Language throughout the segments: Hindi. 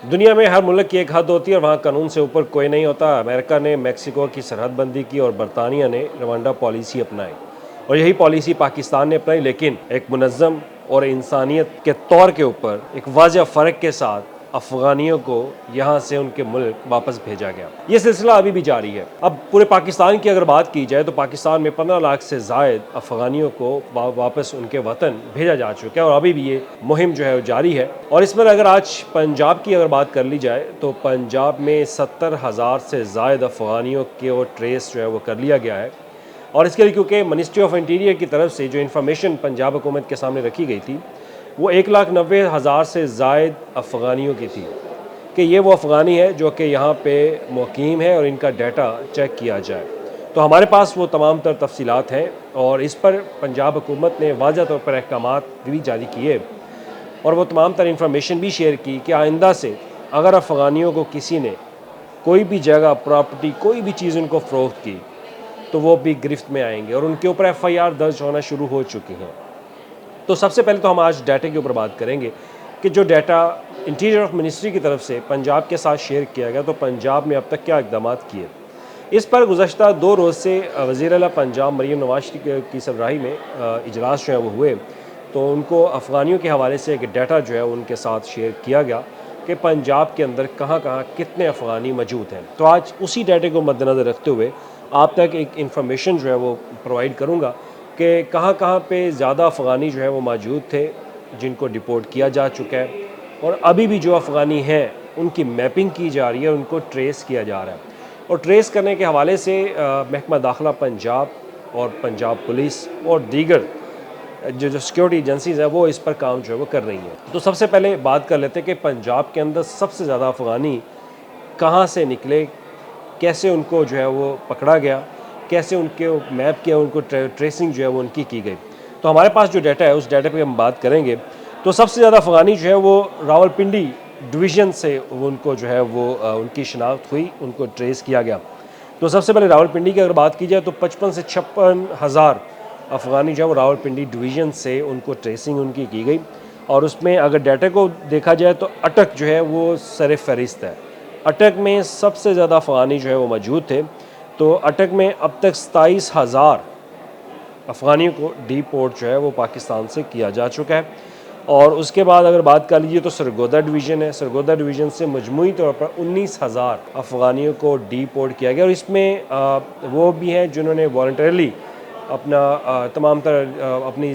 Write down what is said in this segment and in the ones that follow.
दुनिया में हर मुल्क की एक हद होती है और वहाँ कानून से ऊपर कोई नहीं होता। अमेरिका ने मेक्सिको की सरहद बंदी की और बरतानिया ने रवांडा पॉलिसी अपनाई और यही पॉलिसी पाकिस्तान ने अपनाई, लेकिन एक मुनज़्ज़म और इंसानियत के तौर के ऊपर एक वाज़ह फ़र्क के साथ अफ़गानियों को यहाँ से उनके मुल्क वापस भेजा गया। ये सिलसिला अभी भी जारी है। अब पूरे पाकिस्तान की अगर बात की जाए तो पाकिस्तान में 15 लाख से ज़ायद अफ़गानियों को वापस उनके वतन भेजा जा चुका है और अभी भी ये मुहिम जो है वो जारी है। और इसमें अगर आज पंजाब की अगर बात कर ली जाए तो पंजाब में 70,000 से ज़ायद अफ़गानियों के ट्रेस जो है वो कर लिया गया है। और इसके लिए क्योंकि मिनिस्ट्री ऑफ इंटीरियर की तरफ से जो इन्फॉर्मेशन पंजाब हुकूमत के सामने रखी गई थी वो 1,90,000 से ज़ायद अफ़गानियों की थी कि ये वो अफ़गानी है जो कि यहाँ पे मुक़ीम है और इनका डाटा चेक किया जाए। तो हमारे पास वो तमाम तर तफसीलात हैं और इस पर पंजाब हुकूमत ने वाज़ह तौर पर अहकामात भी जारी किए और वो तमाम तर इन्फॉर्मेशन भी शेयर की कि आइंदा से अगर अफ़गानियों को किसी ने कोई भी जगह, प्रॉपर्टी, कोई भी चीज़ उनको फ़रोख्त की तो वो भी गिरफ्त में आएंगे और उनके ऊपर FIR दर्ज होना शुरू हो चुकी हैं। तो सबसे पहले तो हम आज डाटा के ऊपर बात करेंगे कि जो डाटा इंटीरियर ऑफ मिनिस्ट्री की तरफ से पंजाब के साथ शेयर किया गया तो पंजाब ने अब तक क्या इक़दाम किए। इस पर गुज़श्ता 2 रोज़ से वज़ीर आला पंजाब मरीम नवाज़ की सरबराही में इजलास जो है वो हुए तो उनको अफ़गानियों के हवाले से एक डाटा जो है उनके साथ शेयर किया गया कि पंजाब के अंदर कहाँ कहाँ कितने अफ़गानी मौजूद हैं। तो आज उसी डाटे को मद्देनज़र रखते हुए आप तक एक इन्फॉर्मेशन जो है वो प्रोवाइड करूँगा कि कहाँ पे ज़्यादा अफ़गानी जो है वो मौजूद थे जिनको डिपोर्ट किया जा चुका है और अभी भी जो अफ़गानी हैं उनकी मैपिंग की जा रही है, उनको ट्रेस किया जा रहा है। और ट्रेस करने के हवाले से महकमा दाखिला पंजाब और पंजाब पुलिस और दीगर जो सिक्योरिटी एजेंसीज़ हैं वो इस पर काम जो है वो कर रही हैं। तो सबसे पहले बात कर लेते हैं कि पंजाब के अंदर सबसे ज़्यादा अफ़गानी कहाँ से निकले, कैसे उनको जो है वो पकड़ा गया, कैसे उनके मैप किया, उनको ट्रेसिंग जो है वो उनकी की गई। तो हमारे पास जो डाटा है उस डाटा पे हम बात करेंगे तो सबसे ज़्यादा अफ़गानी जो है वो रावलपिंडी डिवीज़न से वो उनको जो है वो उनकी शनाख्त हुई, उनको ट्रेस किया गया। तो सबसे पहले रावलपिंडी की अगर बात की जाए तो 55 से 56 हज़ार अफ़गानी जो है वो रावलपिंडी डिवीज़न से उनको ट्रेसिंग उनकी की गई और उसमें अगर डाटा को देखा जाए तो अटक जो है वो सर फ़हरिस्त है। अटक में सबसे ज़्यादा अफ़गानी जो है वो मौजूद थे। तो अटक में अब तक 27,000 अफ़गानियों को डिपोर्ट जो है वो पाकिस्तान से किया जा चुका है। और उसके बाद अगर बात कर लीजिए तो सरगोदा डिवीज़न है, सरगोदा डिवीज़न से मजमूई तौर पर 19,000 अफ़गानियों को डिपोर्ट किया गया और इसमें वो भी हैं जिन्होंने वॉलंटरली अपना तमाम तरह अपनी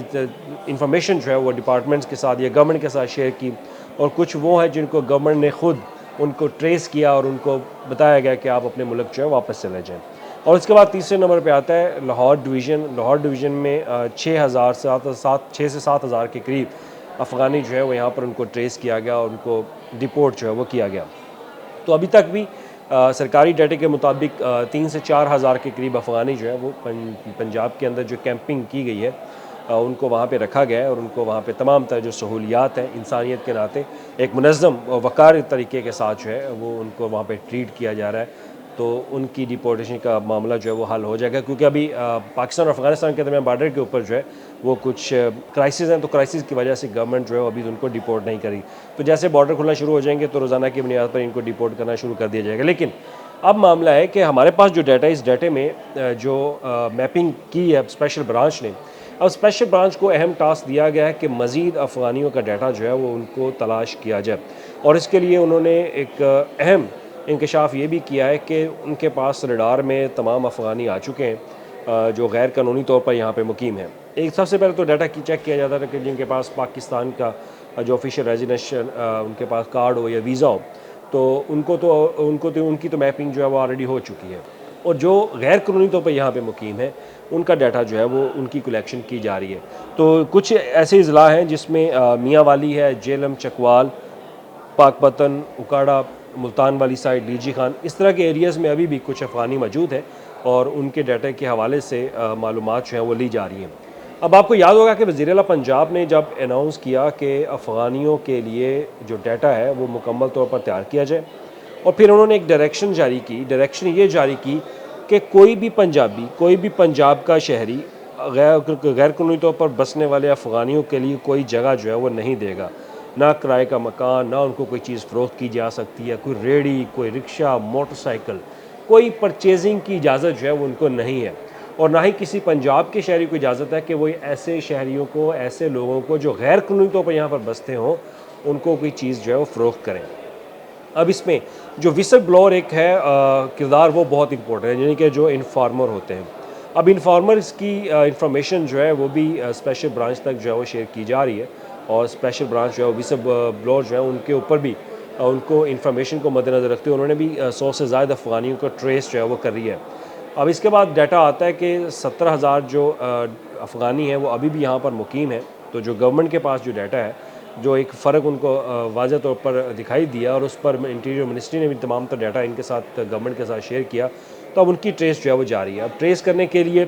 इंफॉर्मेशन जो है वो डिपार्टमेंट्स के साथ या गवर्नमेंट के साथ शेयर की और कुछ वो हैं जिनको गवर्नमेंट ने ख़ुद उनको ट्रेस किया और उनको बताया गया कि आप अपने मुल्क जो है वापस चले जाएँ। और उसके बाद तीसरे नंबर पे आता है लाहौर डिवीज़न। लाहौर डिवीज़न में 6,000 से 7,000 के करीब अफ़गानी जो है वो यहाँ पर उनको ट्रेस किया गया और उनको डिपोर्ट जो है वो किया गया। तो अभी तक भी सरकारी डाटे के मुताबिक 3 से 4 हज़ार के करीब अफ़गानी जो है वो पंजाब के अंदर जो कैंपिंग की गई है उनको वहाँ पे रखा गया है और उनको वहाँ पे तमाम तरह जो सहूलियात हैं इंसानियत के नाते एक मुनज़्ज़म वक़ार तरीके के साथ जो है वो उनको वहाँ पे ट्रीट किया जा रहा है। तो उनकी डिपोर्टेशन का मामला जो है वो हल हो जाएगा क्योंकि अभी पाकिस्तान और अफ़गानिस्तान के दरमियान बॉर्डर के ऊपर जो है वो कुछ क्राइसिस हैं तो क्राइसिस की वजह से गवर्नमेंट जो है अभी उनको डिपोर्ट नहीं करी। तो जैसे बॉर्डर खुलना शुरू हो जाएंगे तो रोज़ाना की बुनियाद पर इनको डिपोर्ट करना शुरू कर दिया जाएगा। लेकिन अब मामला है कि हमारे पास जो डाटा है इस डाटे में जो मैपिंग की है स्पेशल ब्रांच ने, अब स्पेशल ब्रांच को अहम टास्क दिया गया है कि मज़ीद अफ़गानियों का डाटा जो है वो उनको तलाश किया जाए और इसके लिए उन्होंने एक अहम इंकशाफ ये भी किया है कि उनके पास रडार में तमाम अफ़गानी आ चुके हैं जो गैर कानूनी तौर पर यहाँ पे मुकीम हैं। एक सबसे पहले तो डाटा की चेक किया जाता था कि जिनके पास पाकिस्तान का जो ऑफिशियल रेजिडेंशियल उनके पास कार्ड हो या वीज़ा हो तो उनकी तो मैपिंग जो है वो ऑलरेडी हो चुकी है और जो गैर कानूनी तौर पर यहाँ पे मुकीम है उनका डाटा जो है वो उनकी कलेक्शन की जा रही है। तो कुछ ऐसे अज़ला हैं जिसमें मियाँ वाली है, जेलम, चकवाल, पाकपतन, उकाड़ा, मुल्तान वाली साइड, लीजी खान, इस तरह के एरियाज़ में अभी भी कुछ अफ़गानी मौजूद हैं और उनके डाटा के हवाले से मालूमात जो हैं वो ली जा रही हैं। अब आपको याद होगा कि वज़ीर आला पंजाब ने जब अनाउंस किया कि अफ़गानियों के लिए जो डाटा है वो मुकम्मल तौर पर तैयार किया जाए और फिर उन्होंने एक डायरेक्शन जारी की। डायरेक्शन ये जारी की कि कोई भी पंजाबी, कोई भी पंजाब का शहरी गैर कानूनी तौर पर बसने वाले अफ़गानियों के लिए कोई जगह जो है वो नहीं देगा। ना किराए का मकान, ना उनको कोई चीज़ फ़रोख्त की जा सकती है, कोई रेहड़ी, कोई रिक्शा, मोटरसाइकिल, कोई परचेजिंग की इजाज़त जो है वो उनको नहीं है। और ना ही किसी पंजाब के शहरी को इजाज़त है कि वो ऐसे शहरियों को, ऐसे लोगों को जो गैर कानूनी तौर पर यहाँ पर बसते हों, उनको कोई चीज़ जो है वो फ़रोख्त करें। अब इसमें जो विसल ब्लोअर एक है किरदार, वो बहुत इंपॉर्टेंट है, यानी कि जो इन्फॉर्मर होते हैं। अब इन्फॉर्मर्स की इंफॉर्मेशन जो है वो भी स्पेशल ब्रांच तक जो है वो शेयर की जा रही है, और स्पेशल ब्रांच जो है विसल ब्लोअर जो है उनके ऊपर भी उनको इन्फॉर्मेशन को मद्देनज़र रखते हुए उन्होंने भी 100 से ज़्यादा अफ़गानियों को ट्रेस जो है वो कर रही है। अब इसके बाद डाटा आता है कि 17,000 जो अफ़गानी हैं वो अभी भी यहाँ पर मुकीम हैं। तो जो गवर्नमेंट के पास जो डाटा है, जो एक फ़र्क उनको वाज़ह तौर पर दिखाई दिया, और उस पर इंटीरियर मिनिस्ट्री ने भी तमाम तर डाटा इनके साथ गवर्नमेंट के साथ शेयर किया, तो अब उनकी ट्रेस जो है वो जारी है। अब ट्रेस करने के लिए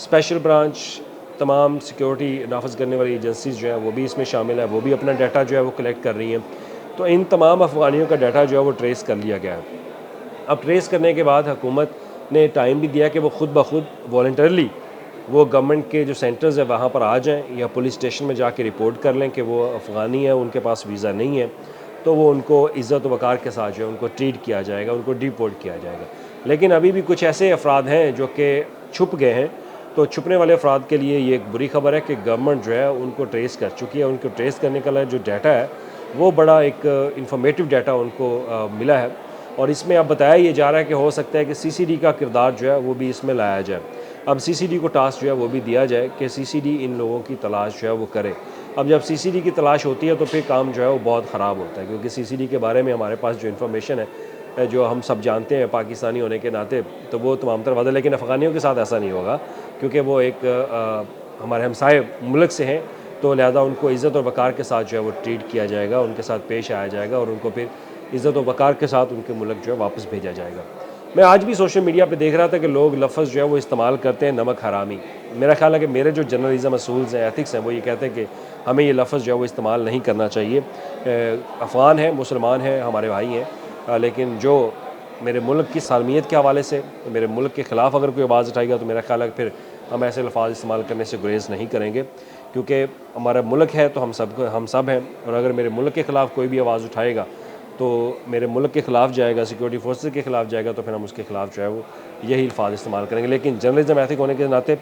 स्पेशल ब्रांच, तमाम सिक्योरिटी नाफज करने वाली एजेंसीज जो है वो भी इसमें शामिल है, वो भी अपना डाटा जो है वो कलेक्ट कर रही हैं। तो इन तमाम अफ़गानियों का डाटा जो है वो ट्रेस कर लिया गया है। अब ट्रेस करने के बाद हुकूमत ने टाइम भी दिया कि वो खुद ब खुद वॉलंटरली वो गवर्नमेंट के जो सेंटर्स है वहाँ पर आ जाएं, या पुलिस स्टेशन में जाके रिपोर्ट कर लें कि वो अफ़गानी है, उनके पास वीज़ा नहीं है, तो वो उनको इज़्ज़त वक़ार के साथ जो है उनको ट्रीट किया जाएगा, उनको डिपोर्ट किया जाएगा। लेकिन अभी भी कुछ ऐसे अफराद हैं जो कि छुप गए हैं, तो छुपने वाले अफराद के लिए ये एक बुरी खबर है कि गवर्नमेंट जो है उनको ट्रेस कर चुकी है। उनको ट्रेस करने का जो डाटा है वो बड़ा एक इंफॉर्मेटिव डाटा उनको मिला है, और इसमें अब बताया ये जा रहा है कि हो सकता है कि सीसीडी का किरदार जो है वो भी इसमें लाया जाए। अब सीसीडी को टास्क जो है वो भी दिया जाए कि सीसीडी इन लोगों की तलाश जो है वो करे। अब जब सीसीडी की तलाश होती है तो फिर काम जो है वो बहुत ख़राब होता है, क्योंकि सीसीडी के बारे में हमारे पास जो इन्फॉर्मेशन है, जो हम सब जानते हैं पाकिस्तानी होने के नाते, तो वो तमाम तर वादा, लेकिन अफ़गानियों के साथ ऐसा नहीं होगा, क्योंकि वो एक हमारे हमसाए मुल्क से हैं, तो लिहाजा उनको इज़्ज़त और वक़ार के साथ जो है वो ट्रीट किया जाएगा, उनके साथ पेश आया जाएगा, और उनको फिर इज़्ज़त और वक़ार के साथ उनके मुल्क जो है वापस भेजा जाएगा। मैं आज भी सोशल मीडिया पे देख रहा था कि लोग लफ्ज़ जो है वो इस्तेमाल करते हैं, नमक हरामी। मेरा ख़्याल है कि मेरे जो जर्नलिज़्म असूल्स हैं, एथिक्स हैं, वो ये कहते हैं कि हमें ये लफ्ज़ जो है वो इस्तेमाल नहीं करना चाहिए। अफ़गान हैं, मुसलमान हैं, हमारे भाई हैं, लेकिन जो मेरे मुल्क की सालमियत के हवाले से, मेरे मुल्क के ख़िलाफ़ अगर कोई आवाज़ उठाएगा, तो मेरा ख़्याल है कि फिर हम ऐसे अल्फाज इस्तेमाल करने से गुरेज़ नहीं करेंगे, क्योंकि हमारा मुल्क है तो हम सब हैं, और अगर मेरे मुल्क के ख़िलाफ़ कोई भी आवाज़ उठाएगा तो मेरे मुल्क के ख़िलाफ़ जाएगा, सिक्योरिटी फोर्सेस के ख़िलाफ़ जाएगा, तो फिर हम उसके ख़िलाफ़ जो है वो यही अल्फाज इस्तेमाल करेंगे। लेकिन जर्नलिज़्म एथिक होने के नाते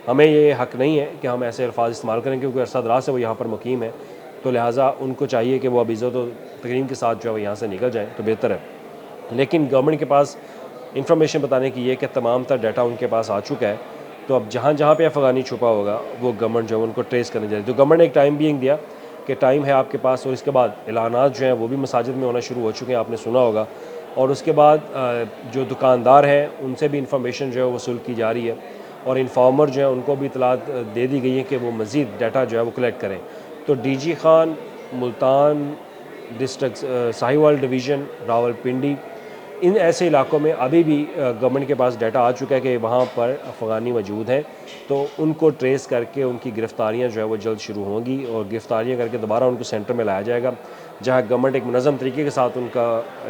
हमें ये हक़ नहीं है कि हम ऐसे अल्फाज इस्तेमाल करें, क्योंकि अरसा से वो यहाँ पर मुकीम है, तो लिहाजा उनको चाहिए कि वो अब इज़्ज़त और तकरीम के साथ जो है वो यहाँ से निकल जाएँ, तो बेहतर है। लेकिन गवर्नमेंट के पास इंफॉर्मेशन बताने की ये कि तमाम तर डाटा उनके पास आ चुका है, तो अब जहाँ जहाँ पे अफ़गानी छुपा होगा वो गवर्नमेंट जो है उनको ट्रेस करने जा रही है। तो गवर्नमेंट ने एक टाइम बीइंग दिया कि टाइम है आपके पास, और इसके बाद ऐलानात जो हैं वो भी मसाजिद में होना शुरू हो चुके हैं, आपने सुना होगा। और उसके बाद जो दुकानदार हैं उनसे भी इंफॉर्मेशन जो है वसूल की जा रही है, और इन्फॉर्मर जो है उनको भी इतलात दे दी गई है कि वो मज़ीद डाटा जो है वो कलेक्ट करें। तो डीजी खान, मुल्तान डिस्ट्रिक्ट, साहिवाल डिवीज़न, रावलपिंडी, इन ऐसे इलाकों में अभी भी गवर्नमेंट के पास डाटा आ चुका है कि वहाँ पर अफ़गानी मौजूद हैं, तो उनको ट्रेस करके उनकी गिरफ़्तारियाँ जो है वो जल्द शुरू होंगी, और गिरफ़्तारियाँ करके दोबारा उनको सेंटर में लाया जाएगा, जहाँ गवर्नमेंट एक मुनज़्ज़म तरीके के साथ उनका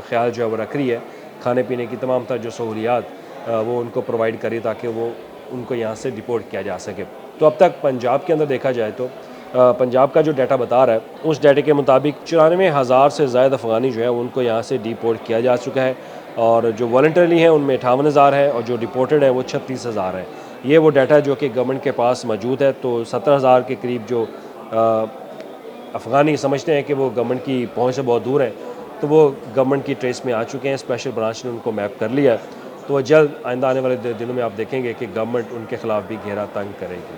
ख्याल जो है वो रख रही है, खाने पीने की तमाम तर जो सहूलियात वो उनको प्रोवाइड करी, ताकि वो उनको यहाँ से डिपोर्ट किया जा सके। तो अब तक पंजाब के अंदर देखा जाए तो पंजाब का जो डाटा बता रहा है, उस डाटे के मुताबिक 94,000 से ज़ायद अफ़गानी जो है उनको यहाँ से डिपोर्ट किया जा चुका है, और जो वॉलंटरली हैं उनमें 58,000 है, और जो डिपोर्टेड है वो 36,000 है। ये वो डाटा जो कि गवर्नमेंट के पास मौजूद है। तो 17,000 के करीब जो अफ़गानी समझते हैं कि वो गवर्नमेंट की पहुँच से बहुत दूर हैं, तो वो गवर्नमेंट की ट्रेस में आ चुके हैं, स्पेशल ब्रांच ने उनको मैप कर लिया है। तो जल्द आइंदा आने वाले दिनों में आप देखेंगे कि गवर्नमेंट उनके ख़िलाफ़ भी घेरा तंग करेगी।